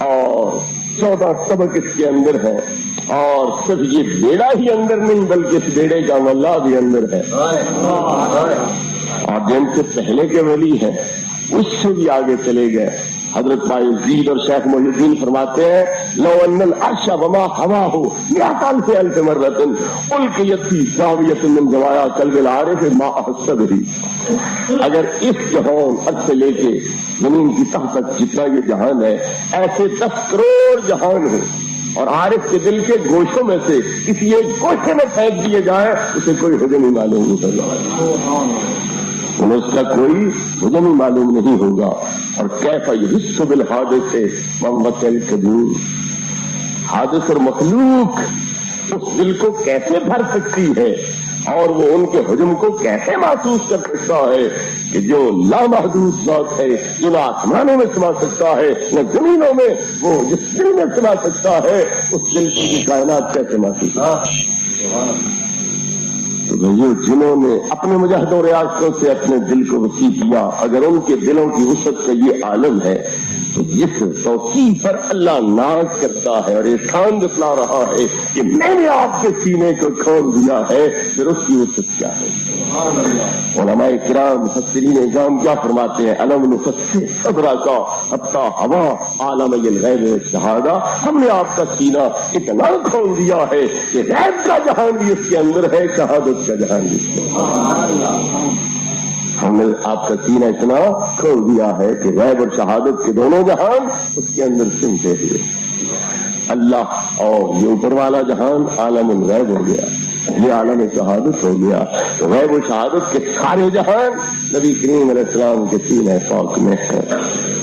اور 14 سبق اس کے اندر ہے، اور صرف یہ بیڑا ہی اندر نہیں بلکہ اس بیڑے کا واللہ بھی اندر ہے۔ اور جن سے پہلے کے ولی ہیں اس سے بھی آگے چلے گئے۔ حضرت بايزيد اور شیخ محی الدین فرماتے ہیں لو ان العرش وما حواه مئة ألف مرة ألقيت في زاوية من زوايا قلب العارف ما أحس به۔ اگر اس جہان عرش سے لے کے زمین کی تہ تک جتنا یہ جہان ہے ایسے 10 کروڑ جہان ہے اور عارف کے دل کے گوشوں میں سے کسی ایک گوشے میں پھینک دیے جائیں اسے کوئی حجم نہیں معلوم ہوگا، انہیں اس کا کوئی حجم ہی معلوم نہیں ہوگا۔ اور کیف یحس بالحادث محمد القدور، حادث اور مخلوق اس دل کو کیسے بھر سکتی ہے اور وہ ان کے حجم کو کیسے محسوس کر سکتا ہے کہ جو لامحدود ذات ہے، جو نہ آسمانوں میں سما سکتا ہے نہ زمینوں میں، وہ جس دل میں سما سکتا ہے اس دل کی کائنات کیسے محسوس ہے؟ تو جنہوں نے اپنے مجاہد و ریاضتوں سے اپنے دل کو وسیع کیا، اگر ان کے دلوں کی وسعت کا یہ عالم ہے تو جس توقیف پر اللہ ناز کرتا ہے اور احسان جتلا رہا ہے کہ میں نے آپ کے سینے کو کھول دیا ہے، پھر اس کی وسعت کیا ہے؟ علماء کرام مفسرین اعظام کیا فرماتے ہیں؟ الم نفسر صدرک حتی ہوا عالم الغیب والشہادہ، ہم نے آپ کا سینہ اتنا کھول دیا ہے کہ غیب کا جہان بھی اس کے اندر ہے، شہادت کا جہان بھی اس کے اندر ہے۔ ہم نے آپ کا سینہ اتنا کھول دیا ہے کہ غیب اور شہادت کے دونوں جہان اس کے اندر سنتے ہوئے اللہ، اور یہ اوپر والا جہان عالم الغیب ہو گیا، یہ عالم شہادت ہو گیا۔ تو غیب و شہادت کے سارے جہان نبی کریم علیہ السلام کے سینہ پاک میں ہے۔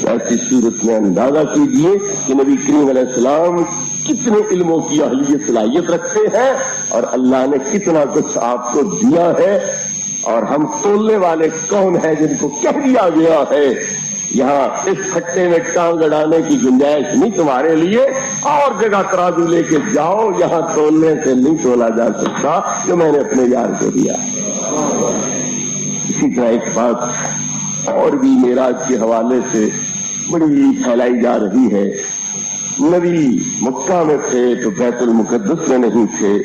ایسی صورت میں اندازہ کیجیے کہ نبی کریم علیہ السلام کتنے علموں کی اہلیت صلاحیت رکھتے ہیں اور اللہ نے کتنا کچھ آپ کو دیا ہے، اور ہم تولنے والے کون ہیں جن کو کہہ دیا گیا ہے یہاں اس کھٹے میں ٹانگ اڑانے کی گنجائش نہیں تمہارے لیے، اور جگہ ترازو لے کے جاؤ، یہاں تولنے سے نہیں تولا جا سکتا جو میں نے اپنے یار کو دیا۔ اسی طرح ایک بات اور بھی معراج کے حوالے سے بڑی پھیلائی جا رہی ہے، نبی مکہ میں تھے تو بیت المقدس میں نہیں تھے،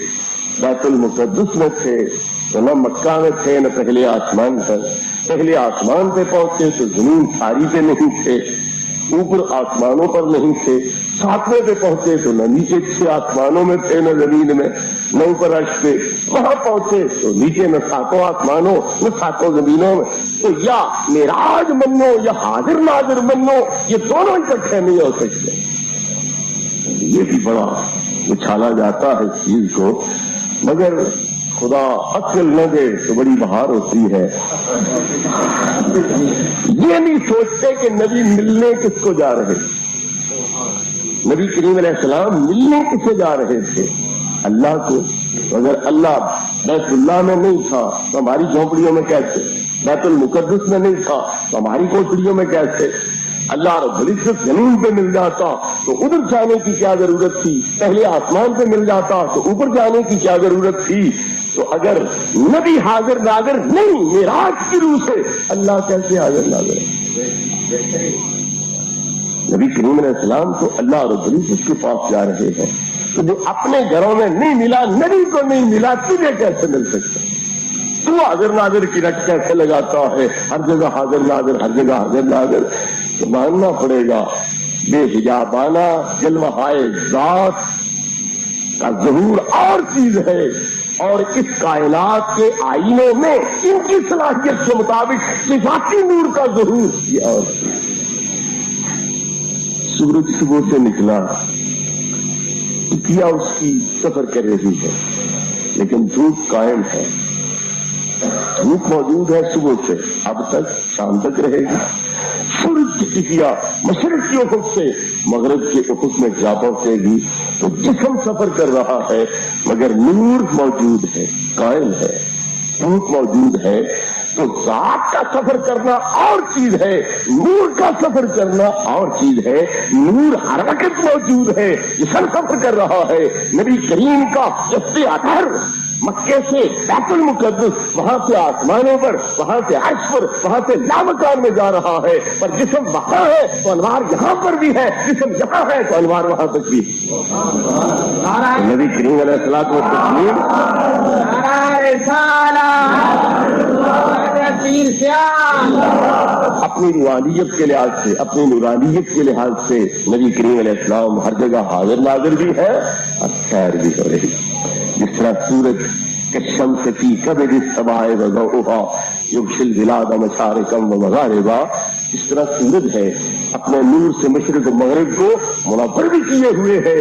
بیت المقدس میں تھے تو نہ مکہ میں تھے نہ پہلے آسمان پر، پہلے آسمان پہ پہنچے تو زمین ساری پہ نہیں تھے، اوپر آسمانوں پر نہیں تھے، 7ویں پہ پہنچے تو نہ نیچے 6 آسمانوں میں تھے نہ زمین میں نہ اوپر عرش پہ، وہاں پہنچے تو نیچے نہ 7 آسمانوں نہ 7 زمینوں میں۔ تو یا معراج منو یا حاضر ناظر منو، یہ دونوں اکٹھے نہیں ہو سکتے۔ یہ بھی بڑا اچھالا جاتا ہے اس چیز کو، مگر خدا عقل نہ دے تو بڑی بہار ہوتی ہے۔ یہ نہیں سوچتے کہ نبی ملنے کس کو جا رہے، نبی کریم علیہ السلام ملنے کس سے جا رہے تھے؟ اللہ کو۔ اگر اللہ بیت اللہ میں نہیں تھا تو ہماری جھونپڑیوں میں کیسے؟ بیت المقدس میں نہیں تھا تو ہماری کوٹڑیوں میں کیسے؟ اللہ رب العزت زمین پہ مل جاتا تو ادھر جانے کی کیا ضرورت تھی؟ پہلے آسمان پہ مل جاتا تو اوپر جانے کی کیا ضرورت تھی؟ تو اگر نبی حاضر ناظر نہیں معراج کی روح سے، اللہ کیسے حاضر ناظر ہے؟ نبی کریم علیہ السلام تو اللہ رب العزت کے پاس جا رہے ہیں، تو جو اپنے گھروں میں نہیں ملا، نبی کو نہیں ملا، تجھے کیسے مل سکتا؟ تو حاضر ناظر کی رٹ کیسے لگاتا ہے؟ ہر جگہ حاضر ناظر، ہر جگہ حاضر ناظر۔ تو ماننا پڑے گا بے حجابانہ جلوہ ذات کا ظہور اور چیز ہے، اور اس کائنات کے آئینے میں ان کی صلاحیت کے مطابق صفاتی نور کا ظہور یہ اور چیز۔ سورج صبح سے نکلا، ٹکیا اس کی سفر کر رہی ہے، لیکن دھوپ قائم ہے، دھوپ موجود ہے صبح سے اب تک، شام تک رہے گی۔ سورج کی ٹکیا مشرق کے افق سے مغرب کے افق میں جا پہنچے گی، تو جسم سفر کر رہا ہے مگر نور موجود ہے، قائم ہے، دھوپ موجود ہے۔ تو ذات کا سفر کرنا اور چیز ہے، نور کا سفر کرنا اور چیز ہے۔ نور ہر وقت موجود ہے، جسم سفر کر رہا ہے۔ نبی کریم کا جب سے اثر مکے سے بیت المقدس، وہاں سے آسمانوں پر، وہاں سے عرش پر، وہاں سے لامکان میں جا رہا ہے، پر جسم وہاں ہے تو انوار یہاں پر بھی ہے، جسم یہاں ہے تو انوار وہاں تک بھی۔ نبی کریم علیہ الصلوۃ والتسلیم اپنی روحانیت کے لحاظ سے، اپنی نورانیت کے لحاظ سے نبی کریم علیہ السلام ہر جگہ حاضر ناظر بھی ہے اور سیر بھی ہو رہی ہے۔ جس طرح سورج کالشمس فی کبد السماء وضوءها یغشی البلاد مشارقا ومغاربا، اس طرح سورج ہے اپنے نور سے مشرق و مغرب کو منور بھی کیے ہوئے ہے،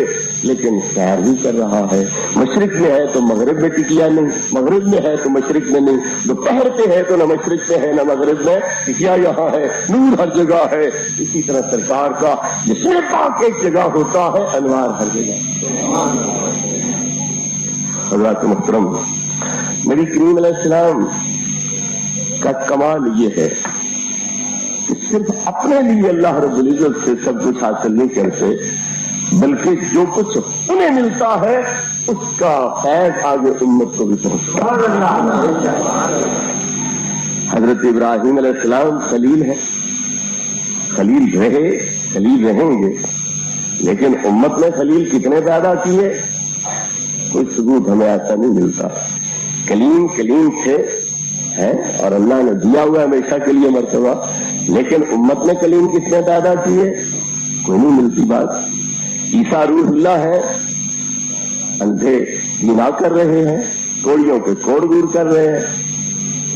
لیکن سیر بھی کر رہا ہے۔ مشرق میں ہے تو مغرب میں ٹکیا نہیں، مغرب میں ہے تو مشرق میں نہیں، دوپہر پہ ہے تو نہ مشرق میں ہے نہ مغرب میں، ٹکیا یہاں ہے، نور ہر جگہ ہے۔ اسی طرح سرکار کا جسم پاک ایک جگہ ہوتا ہے، انوار ہر جگہ۔ حضرات محترم، نبی کریم علیہ السلام کا کمال یہ ہے کہ صرف اپنے لیے اللہ رب العزت سے سب کچھ حاصل نہیں کرتے، بلکہ جو کچھ انہیں ملتا ہے اس کا فیض آگے امت کو بھی پہنچتا ہے۔ حضرت ابراہیم علیہ السلام خلیل ہے، خلیل رہے، خلیل رہیں گے، لیکن امت نے خلیل کتنے پیدا کیے کوئی ثبوت ہمیں ایسا نہیں ملتا۔ کلیم تھے ہیں اور اللہ نے دیا ہوا ہمیشہ کے لیے مرتبہ، لیکن امت نے کلیم کتنے پیدا کیے کوئی نہیں ملتی بات۔ عیسیٰ روح اللہ ہے، اندھے بنا کر رہے ہیں، کوڑیوں کے کوڑ گور کر رہے ہیں،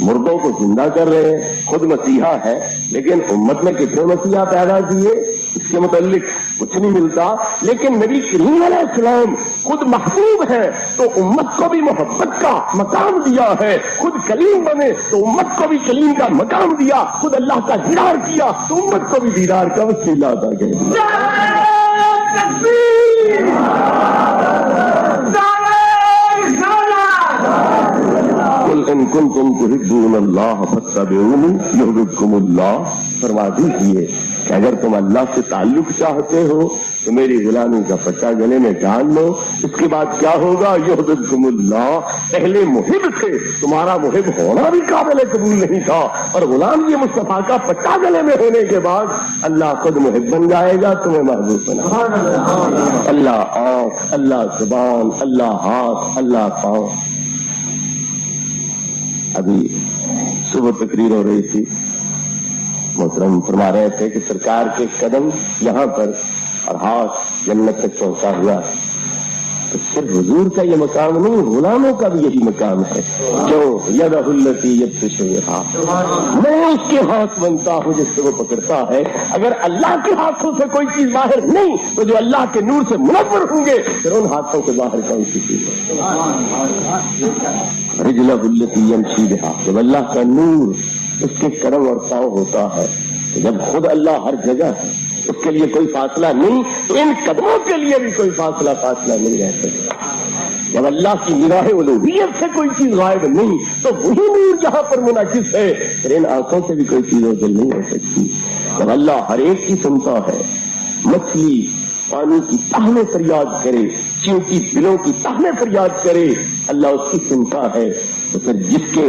مردوں کو زندہ کر رہے ہیں، خود مسیحا ہے، لیکن امت نے کتنے مسیحا پیدا کیے اس کے متعلق کچھ نہیں ملتا۔ لیکن نبی کریم علیہ السلام خود محبوب ہے تو امت کو بھی محبت کا مقام دیا ہے، خود کلیم بنے تو امت کو بھی کلیم کا مقام دیا، خود اللہ کا دیدار کیا تو امت کو بھی دیدار کا وسیلہ عطا کر دیا۔ ان کنتم تحبون اللہ فاتبعونی یحببکم اللہ، فرما دیجیے کہ اگر تم اللہ سے تعلق چاہتے ہو تو میری غلامی کا پٹا گلے میں ڈال لو، اس کے بعد کیا ہوگا؟ یحببکم اللہ۔ پہلے محب تھے، تمہارا محب ہونا بھی قابل قبول نہیں تھا، اور غلام یہ مصطفیٰ کا پٹا گلے میں ہونے کے بعد اللہ خود محب بن جائے گا، تمہیں محبوب بنا۔ اللہ آنکھ، اللہ زبان، اللہ ہاتھ، اللہ پاؤں۔ ابھی صبح تقریر ہو رہی تھی، محترم فرما رہے تھے کہ سرکار کے قدم یہاں پر اور ہاتھ جنت تک پہنچا ہوا، تو صرف حضور کا یہ مقام نہیں، غلاموں کا بھی یہی مقام ہے۔ جو یدہ التی یبطش بہا، میں اس کے ہاتھ بنتا ہوں جس سے وہ پکڑتا ہے۔ اگر اللہ کے ہاتھوں سے کوئی چیز باہر نہیں تو جو اللہ کے نور سے منور ہوں گے پھر ان ہاتھوں سے باہر کون سی چیز ہے؟ رجلہ التی یمشی بہا، جب اللہ کا نور اس کے قدم اور پاؤں ہوتا ہے، جب خود اللہ ہر جگہ ہے، اس کے لیے کوئی فاصلہ نہیں، تو ان قدموں کے لیے بھی کوئی فاصلہ نہیں رہ سکتا۔ جب اللہ کی نگاہ الوہیت سے کوئی چیز غائب نہیں تو وہی نور جہاں پر منعکس ہے، پھر ان آنکھوں سے بھی کوئی چیز اوجل نہیں ہو سکتی۔ جب اللہ ہر ایک کی سنتا ہے، مچھلی پانی کی تہ میں فریاد کرے، چیونٹی بلوں کی تہ میں فریاد کرے، اللہ اس کی سنتا ہے، تو پھر جس کے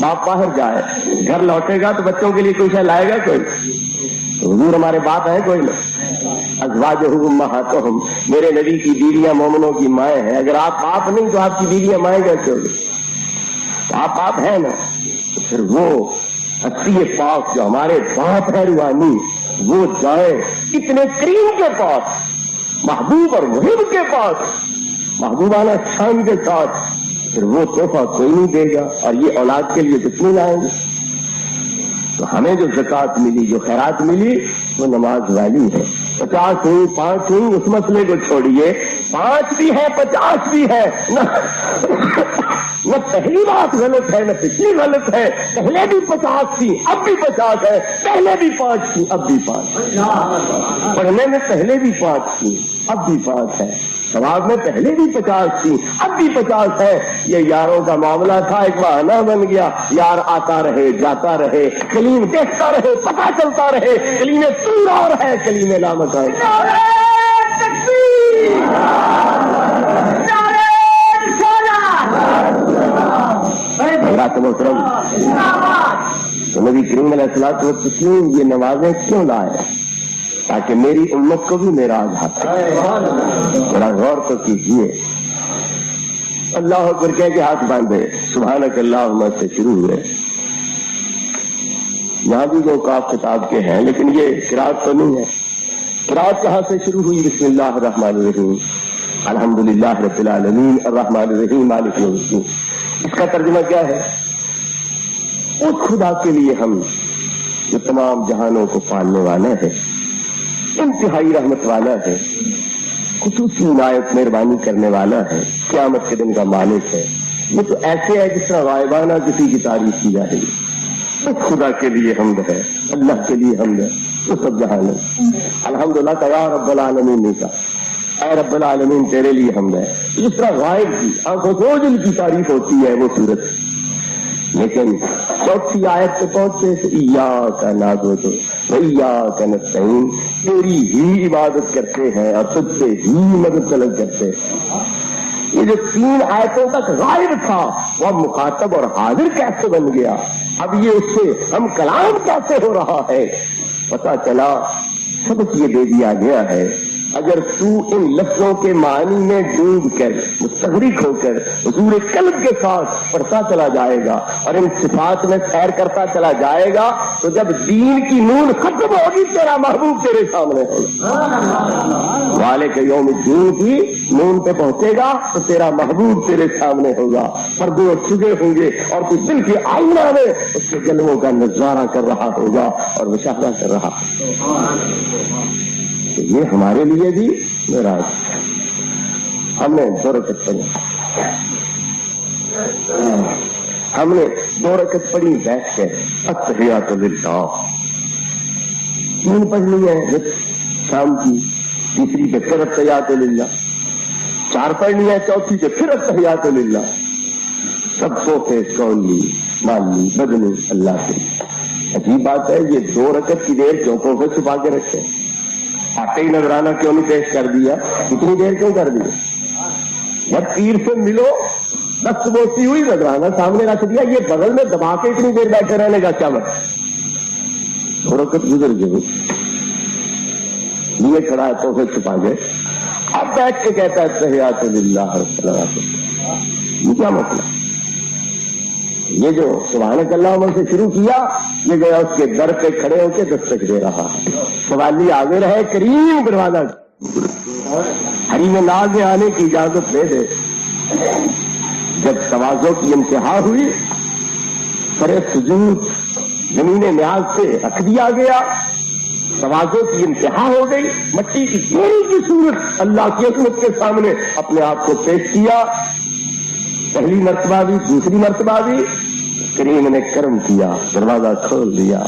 باپ باہر جائے, گھر لوٹے گا تو بچوں کے لیے کوئی شے لائے گا کوئی؟ حضور ہمارے باپ ہیں کوئی نہیں. ازواجہ امہاتہم, میرے نبی کی بیویاں مومنوں کی مائیں ہیں. اگر آپ باپ نہیں تو آپ کی بیویاں مائیں کیسے ہوگی؟ آپ باپ ہیں نا. پھر وہ ہستی پاک جو ہمارے باپ ہے روحانی, وہ جائے اتنے کریم کے پاس, محبوب اور محب کے پاس, محبوبانہ شان کے ساتھ, پھر وہ تحفہ کوئی نہیں دے گا. اور یہ اولاد کے لیے کچھ نہیں لائیں گے. تو ہمیں جو زکوٰۃ ملی, جو خیرات ملی, وہ نماز والی ہے. 50 ہوئی 5 ہوئی اس مسئلے کو چھوڑیے, 5 بھی ہے 50 بھی ہے, نہ پہلی بات غلط ہے نہ پچھلی غلط ہے. پہلے بھی 50 تھی اب بھی 50 ہے, پہلے بھی 5 تھی اب بھی 5, پڑھنے میں پہلے بھی 5 تھی اب بھی 5 ہے, ثواب میں پہلے بھی 50 تھی اب بھی 50 ہے. یہ یاروں کا معاملہ تھا, ایک بہانہ بن گیا. یار آتا رہے جاتا رہے, کلیم دیکھتا رہے, پتہ چلتا رہے, کلیم سور اور ہے, کلیم نامت ہے. محترم, تو نبی کریم علیہ الصلوۃ والتسلیم یہ نمازیں کیوں لائے؟ تاکہ میری امت کو بھی معراج حاصل. ذرا غور تو کیجیے. اللہ اکبر کہہ کے ہاتھ باندھے, سبحانک اللہم سے شروع ہوئے. یہاں بھی جو کاف کتاب کے ہیں, لیکن یہ قرات تو نہیں ہے. قرات کہاں سے شروع ہوئی؟ بسم اللہ الرحمن الرحیم, الحمدللہ رب العالمین الرحمن الرحیم مالک یوم الدین. اس کا ترجمہ کیا ہے؟ اس خدا کے لیے ہم جو تمام جہانوں کو پالنے والا ہے, انتہائی رحمت والا ہے, خصوصی عنایت مہربانی کرنے والا ہے, قیامت کے دن کا مالک ہے. یہ تو ایسے ہے جس طرح غائبانہ کسی کی تعریف کی جا رہی ہے. اس خدا کے لیے حمد ہے, اللہ کے لیے حمد ہے, تو سب جہان ہے. الحمدللہ کا یا رب العالمین نے کہا, اے رب العالمین تیرے لیے حمد ہے. اس طرح غائب کی آنکھوں سے جن کی تعریف ہوتی ہے وہ صورت. لیکن چوتھی آیت پہ پہنچے تو ایاک نعبد و ایاک نستعین, تیری ہی عبادت کرتے ہیں اور تجھ سے ہی مدد طلب کرتے ہیں. یہ جو 3 آیتوں تک غائب تھا وہ مخاطب اور حاضر کیسے بن گیا؟ اب یہ اس سے ہم کلام کیسے ہو رہا ہے؟ پتا چلا سبق یہ دے دیا گیا ہے. اگر تو ان لفظوں کے معنی میں ڈوب کر مستغرق ہو کر حضور قلب کے ساتھ پڑھتا چلا جائے گا اور ان صفات میں سیر کرتا چلا جائے گا, تو جب دین کی نون ختم ہوگی تیرا محبوب تیرے سامنے ہوگا. مالک یوم الدین کی نون پہ پہنچے گا تو تیرا محبوب تیرے سامنے ہوگا. پردے اور چھگے ہوں گے اور تو دل کے آئینہ میں اس کے جلووں کا نظارہ کر رہا ہوگا اور مشاہدہ کر رہا ہوگا. یہ ہمارے لیے بھی معراج. ہم نے 2 رکعت پڑھی, ہم نے 2 رکعت پڑھی بیٹھ کے التحیات للہ. 3 پڑھ لی ہے شام کی, تیسری پہ پھر التحیات للہ, 4 پڑھ لی ہے چوتھی پہ پھر التحیات للہ. سب سوتے قولی مالی بدنی اللہ کے. عجیب بات ہے, یہ 2 رکعت کی دیر چوکوں سے چھپا کے رکھے, آتے ہی نظرانہ کیوں نہیں پیش کر دیا؟ اتنی دیر کیوں کر دی؟ جب پیر سے ملو دست بوسی ہوئی نظرانہ سامنے رکھ دیا, یہ بغل میں دبا کے اتنی دیر بیٹھے رہنے کا کیا مطلب؟ 2 رکعت گزر گئی, لیے کھڑا ہے تو پھر چھپا گئے. اب بیٹھ کے کہتا ہے تحیات للہ, یہ کیا مطلب؟ یہ جو سبحانک اللہم سے شروع کیا, یہ گیا اس کے در پہ کھڑے ہو کے دستک دے رہا ہے. سوالی آگے رہے کریم دروازہ, حریم ناز میں آنے کی اجازت دے دے. جب تواضع کی انتہا ہوئی, سر سجود زمین نیاز سے رکھ دیا گیا, تواضع کی انتہا ہو گئی, مٹی کی گھوڑی کی صورت اللہ کی عظمت کے سامنے اپنے آپ کو پیش کیا. پہلی مرتبہ بھی دوسری مرتبہ بھی کریم نے کرم کیا, دروازہ کھول دیا,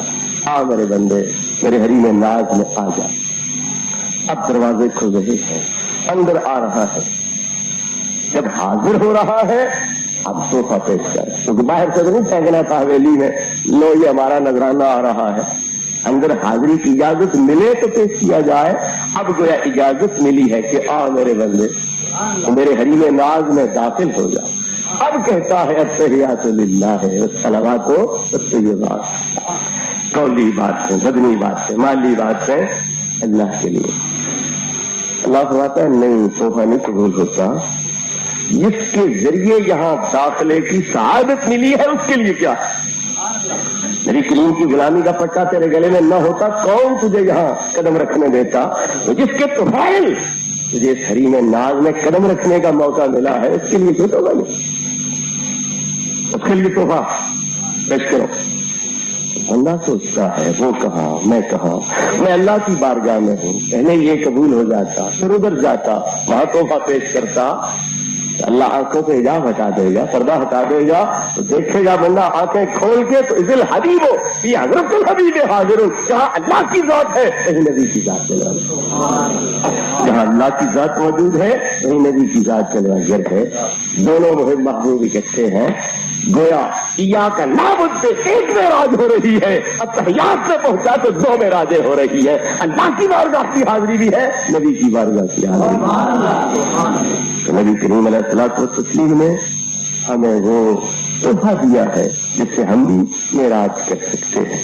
آ میرے بندے میرے حریم ناز میں آ جا. اب دروازے کھل رہے ہیں, اندر آ رہا ہے. جب حاضر ہو رہا ہے اب صوفہ پیش کر, کیونکہ باہر سے نہیں پھینکنا تھا حویلی میں, لو یہ ہمارا نذرانہ آ رہا ہے. اندر حاضری کی اجازت ملے تو پیش کیا جائے. اب گویا اجازت ملی ہے کہ آ میرے بندے میرے حریم ناز میں داخل ہو جا. اب کہتا ہے التحیات للہ ہے، والصلوات والطیبات، قولی بات ہے، بدنی بات ہے، مالی بات ہے، اللہ کے لیے۔ اللہ فرماتا ہے نہیں، تحفہ نہیں قبول ہوتا، جس کے ذریعے یہاں داخلے کی سعادت ملی ہے اس کے لیے کیا ہے؟ میری کریم کی غلامی کا پٹا تیرے گلے میں نہ ہوتا کون تجھے یہاں قدم رکھنے دیتا؟ جس کے طفیل تجھے اس حریم ناز میں قدم رکھنے کا موقع ملا ہے اس کے لیے کیوں توبہ نہیں؟ اس کے لیے تحفہ پیش کرو۔ اللہ سوچتا ہے وہ کہاں میں کہاں، میں اللہ کی بارگاہ میں ہوں، پہلے یہ قبول ہو جاتا پھر ادھر جاتا وہاں تحفہ پیش کرتا، اللہ آنکھوں سے حجاب ہٹا دے گا، پردہ ہٹا دے گا تو دیکھے گا بندہ آنکھیں کھول کے تو ذل حبیب ہو یہ حضرت الحبیب حاضر ہو، جہاں اللہ کی ذات ہے وہیں نبی کی ذات چل رہا ہے، جہاں اللہ کی ذات موجود ہے وہیں نبی کی ذات چل رہا ہے، دونوں مہم محبوب اکٹھے ہیں، گویا ایاک نعبد پہ ایک میں راج ہو رہی ہے، التحیات سے پہنچا تو دو میں راجیں ہو رہی ہے، اللہ کی بارگاہ کی حاضری بھی ہے، نبی کی بارگاہ کی حاضری بھی ہے۔ تو نبی کریم علیہ الصلوۃ والتسلیم نے ہمیں وہ تحفہ دیا ہے جس سے ہم بھی معراج کر سکتے ہیں۔